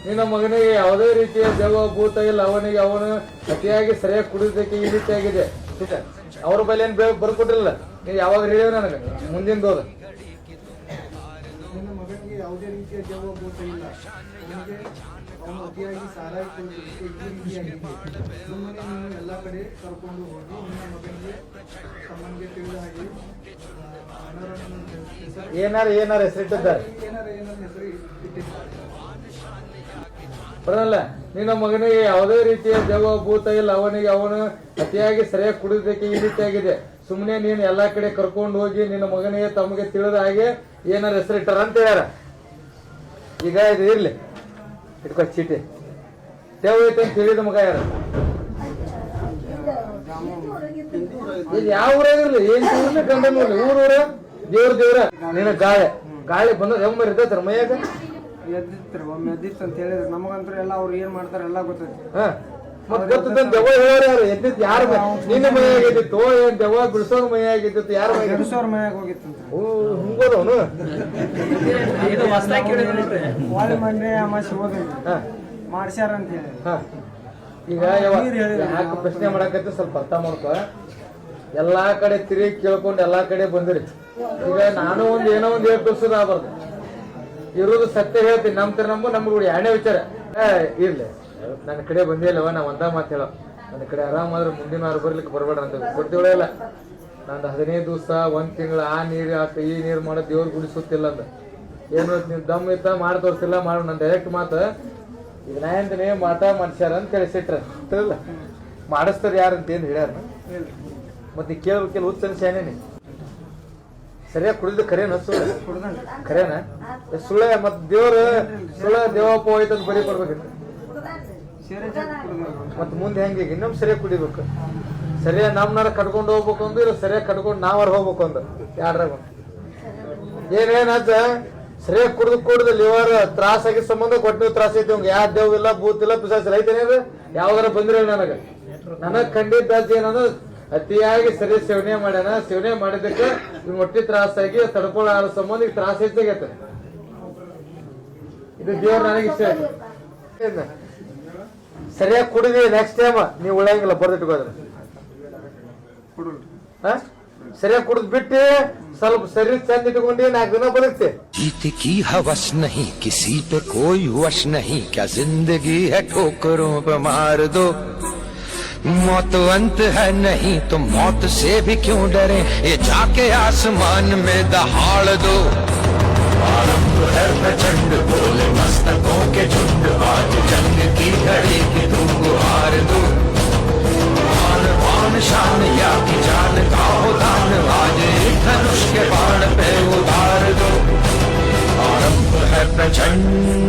ನಿನ್ನ ಮಗನಿಗೆ ಯಾವುದೇ ರೀತಿಯ ದೆವ್ವ ಭೂತ ಇಲ್ಲ, ಅವನಿಗೆ ಅವನು ಅತಿಯಾಗಿ ಸರಿಯಾಗಿ ಕುಡಿದಕ್ಕೆ ಈ ರೀತಿ ಆಗಿದೆ. ಅವ್ರ ಬಳಿ ಏನ್ ಬರ್ಕೊಟ್ಟಿರಲಿಲ್ಲ, ನೀವು ಯಾವಾಗ ಹೇಳಿವ ನನಗೆ ಮುಂದಿನ ಹೋದ. ನಿನ್ನ ಮಗನಿಗೆ ಯಾವುದೇ ರೀತಿಯ ದೆವ್ವ ಭೂತ ಇಲ್ಲ, ಅವನು ಅತಿಯಾಗಿ ಸಾರಾಯಿ ಕುಡಿದಕ್ಕೆ ಈ ರೀತಿಯಾಗಿದೆ. ಸುಮ್ಮನೆ ನೀನು ಎಲ್ಲ ಕಡೆ ಕರ್ಕೊಂಡು ಹೋಗಿ ನಿನ್ನ ಮಗನಿಗೆ ತಮ್ಮನಿಗೆ ತಿಳಿದ ಹಾಗೆ ಏನಾರ ಹೆಸರಿಟ್ಟಿದ್ದಾರೆ ಹೆಸರು ಇಟ್ಟಿದ್ದಾರೆ. ಬರಲ್ಲ. ನಿನ್ನ ಮಗನಿಗೆ ಯಾವುದೇ ರೀತಿಯ ದೆವ್ವ ಭೂತ ಇಲ್ಲ, ಅವನಿಗೆ ಅವನು ಅತಿಯಾಗಿ ಸರಿಯಾಗಿ ಕುಡಿದಕ್ಕೆ ಈ ರೀತಿ ಆಗಿದೆ. ಸುಮ್ಮನೆ ನೀನು ಎಲ್ಲಾ ಕಡೆ ಕರ್ಕೊಂಡು ಹೋಗಿ ನಿನ್ನ ಮಗನಿಗೆ ತಮಗೆ ತಿಳಿದ ಹಾಗೆ ಏನಾರ ಹೆಸರಿಟ್ಟಾರ ಅಂತ ಹೇಳ್ಯಾರ. ಈಗ ಇದು ಇರ್ಲಿ, ಇಟ್ಕೊ ಚೀಟಿ. ದೆವ್ವ ಐತೆ ಅಂತ ಹೇಳಿದ ಮಗ ಯಾರ? ಇದು ಯಾವ ಊರಾಗಿರ್ಲಿ, ಏನ್ ಊರ್ಲಿ ಗಂಡ ನೋಡ್ಲಿ, ಊರ ದೇವ್ರ ನಿನ್ನ ಗಾಳಿ ಬಂದ ಯಾವ ಇರ್ತೈತ್ರ ಮೈಯಾಗ ಎದ್ದಿತ್ರಿ, ಒಮ್ಮೆ ಎದ್ದಿತ್ತು ಅಂತ ಹೇಳಿದ್ರು. ನಮಗಂತೂ ಎಲ್ಲ ಅವ್ರು ಏನ್ ಮಾಡ್ತಾರೆ ಎಲ್ಲ ಗೊತ್ತೈತಿ. ದೆವ್ವ ಹೇಳೋರು ಯಾರು? ಎದ್ದಿತ್ತು ಯಾರ ನಿನ್ನ ಮೈಯಾಗ ಎದ್ದಿತ್ತು? ಏನ್ ದೆವ್ವ ಬಿಡಿಸೋರ್ ಮೈಯಾಗ ಎದ್ದಿತ್ತು? ಯಾರ ಬಿಡಿಸೋರ್ ಮೈಯಾಗ ಹೋಗಿತ್ತು. ಹಿಂಗೋದವನು ವಾಳಿ ಮಂಡ್ರೆ ಅಮಾಸಿ ಹೋದ್ರಿ ಮಾಡ್ಸ್ಯಾರ ಅಂತ ಹೇಳಿ. ಈಗ ಯಾಕೆ ಪ್ರಶ್ನೆ ಮಾಡಕತ್ತಿ ಸ್ವಲ್ಪ ಅರ್ಥ ಮಾಡ್ಕೊ. ಎಲ್ಲಾ ಕಡೆ ತಿರುಗಿ ಕೇಳ್ಕೊಂಡು ಎಲ್ಲಾ ಕಡೆ ಬಂದಿರಿ. ಈಗ ನಾನು ಏನೋ ಒಂದ್ ಹೇಳಿ ತೋರ್ಸೋದು ಆಗ್ಬಾರ್ದು, ಇರೋದು ಸತ್ಯ ಹೇಳ್ತೀನಿ. ನಮ್ಗೆ ಎರಡನೇ ವಿಚಾರ ಇರ್ಲಿ. ನನ್ನ ಕಡೆ ಬಂದಿಲ್ಲವ, ನಾ ಒಂದ ಮಾತು ಹೇಳೋ, ನನ್ನ ಕಡೆ ಆರಾಮಾದ್ರೆ ಮುಂದಿನ ವಾರ ಬರ್ಲಿಕ್ಕೆ ಬರ್ಬೇಡ ಅಂತ ಕೊಡ್ತೀವಳ ಇಲ್ಲ. ನಂದು 15 ದಿವಸ 1 ತಿಂಗಳು ಆ ನೀರು ಈ ನೀರು ಮಾಡೋ ದೇವ್ರ ಗುಡಿ ಸುತ್ತಿಲ್ಲ ಅಂದ. ಏನು ನೀವು ದಮ್ ಇತ್ತ ಮಾಡಿ ತೋರಿಸಿಲ್ಲ ಮಾಡು. ನನ್ನ ಡೈರೆಕ್ಟ್ ಮಾತು ಈಗ ನಾ ಅಂತೀನಿ, ಮಾತಾ ಮನುಷ್ಯಾರ ಅಂತ ತಿಳಿಸಿಟ್ರ ತಿಳಿಲ್ಲ ಮಾಡಿಸ್ತಾರ ಯಾರಂತ ಏನ್ ಹೇಳ್ಯಾರ. ಮತ್ತೆ ಕೇಳ್ಬೇಕಿಲ್ಲ, ಹುಚ್ಚನ್ ಶಾನೇನಿ ಸರಿಯಾಗಿ ಕುಡಿದು ಖರೇನ ಖರೇನ ಸುಳ್ಳ? ಮತ್ ಸುಳ್ಳ ದೇವಪ್ಪ ಹೋಯ್ತಂತ ಬರೀ ಕೊಡ್ಬೇಕಿತ್ತು. ಮತ್ ಮುಂದೆ ಹೆಂಗೆ ಇನ್ನೊಮ್ಮೆ ಸರಿಯಾಗಿ ಕುಡಿಬೇಕು. ಸರಿಯಾಗಿ ನಮ್ನಾರ ಕಟ್ಕೊಂಡು ಹೋಗ್ಬೇಕು ಅಂದ್ರೆ ಸರಿಯಾಗಿ ಕಟ್ಕೊಂಡು ನಾವಾರ ಹೋಗ್ಬೇಕು ಅಂದ. ಯಾಡ್ರಾಗ ಏನೇನಜ್ಜ ಸರಿಯಾಗಿ ಕುಡ್ದು ಲಿವರ್ ತ್ರಾಸ ಆಗಿದ ಸಂಬಂಧ ಕೊಟ್ಟು ತ್ರಾಸ ಐತಿ. ಅವ್ಗೆ ಯಾವ ದೇವ್ ಇಲ್ಲ, ಭೂತ್ ಇಲ್ಲ, ಪಿಸಾಚಿಲ್ಲ ಐತೇನೆ. ಅದು ಯಾವ್ದಾರ ಬಂದಿರ ನನಗ್ ಖಂಡಿತ ಏನಂದ್ರೆ ಅತಿಯಾಗಿ ಸರಿ ಸೇವನೆ ಮಾಡ್ಯಾನ. ಸೇವನೆ ಮಾಡಿದಕ್ಕೆ ಹೊಟ್ಟಿ ತ್ರಾಸಾಗಿ ತಡ್ಕೊಳ್ಳೋ ಸಂಬಂಧ ಈಗ ತ್ರಾಸ ಹೆಚ್ಚಾಗೈತೆ. ಇದು ದೇವ್ರ ನನಗೆ ಇಷ್ಟ ಆಯ್ತು. ಸರಿಯಾಗಿ ಕುಡಿದಿ ನೆಕ್ಸ್ಟ್ ಟೈಮ್ ನೀವು ಉಳಿಯಂಗಿಲ್ಲ, ಬರ್ದಿಟ್ಕೋದ್ರೆ ಸರಿಯಾಗಿ ಕುಡಿದ್ ಬಿಟ್ಟು ಸ್ವಲ್ಪ ಶರೀರ ಚಂದ ಇಟ್ಕೊಂಡು 4 ದಿನ ಬದುಕ್ತಿ. जीत की हवस नहीं, किसी पे कोई वश नहीं, क्या जिंदगी है ठोकरों पे मार दो. मौत अंत है नहीं तो मौत से भी क्यों डरे, ये जाके आसमान में दहाड़ दो. आरंभ है प्रचंड, बोले मस्तकों के झुंड, आज जंग की घड़ी की तुम गुहार दो. मान शान या की जान का हो दान, आज एक धनुष के बाण पे उतार दो. आरंभ है प्रचंड.